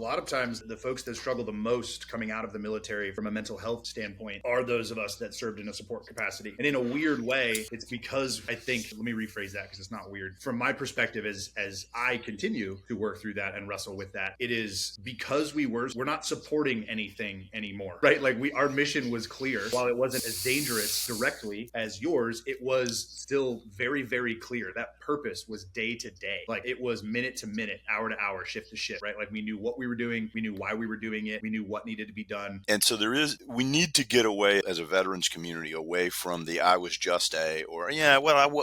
lot of times the folks that struggle the most coming out of the military from a mental health standpoint are those of us that served in a support capacity. And in a weird way, it's because I think, let me rephrase that because it's not weird. From my perspective, as I continue to work through that and wrestle with that, it is because we're not supporting anything anymore, right? Like our mission was clear. While it wasn't as dangerous directly as yours, it was still very, very clear. That purpose was day to day. Like it was minute to minute, hour to hour, shift to shift, right? Like we knew what we were doing. We knew why we were doing it. We knew what needed to be done. And so we need to get away as a veterans community away from the I was just a, or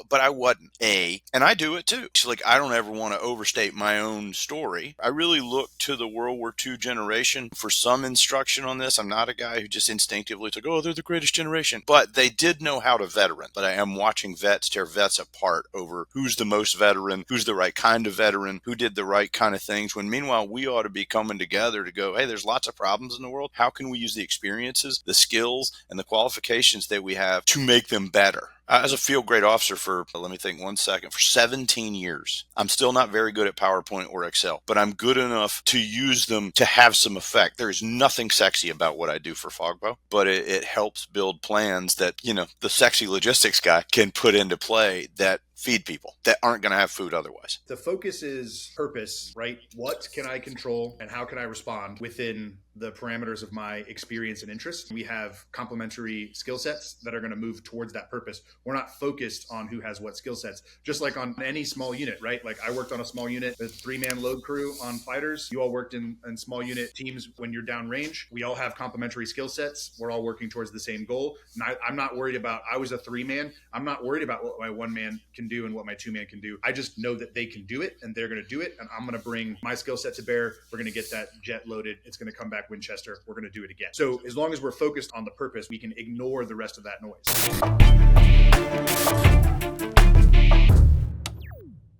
but I wasn't a, and I do it too. So like, I don't ever want to overstate my own story. I really look to the World War II generation for some instruction on this. I'm not a guy who just instinctively took, oh, they're the greatest generation, but they did know how to veteran. But I am watching vets tear vets apart over who's the most veteran, who's the right kind of veteran, who did the right kind of things, when meanwhile we ought to be coming together to go, hey, there's lots of problems in the world. How can we use the experiences, the skills, and the qualifications that we have to make them better? As a field grade officer for 17 years, I'm still not very good at PowerPoint or Excel, but I'm good enough to use them to have some effect. There's nothing sexy about what I do for Fogbow, but it helps build plans that, the sexy logistics guy can put into play that feed people that aren't going to have food otherwise. The focus is purpose, right? What can I control and how can I respond within the parameters of my experience and interest? We have complementary skill sets that are going to move towards that purpose. We're not focused on who has what skill sets, just like on any small unit, right? Like I worked on a small unit, a 3-man load crew on fighters. You all worked in small unit teams when you're downrange. We all have complementary skill sets. We're all working towards the same goal. And I'm not worried about, I was a 3-man. I'm not worried about what my 1-man can do and what my 2-man can do. I just know that they can do it and they're going to do it. And I'm going to bring my skill set to bear. We're going to get that jet loaded. It's going to come back Winchester. We're going to do it again. So as long as we're focused on the purpose, we can ignore the rest of that noise.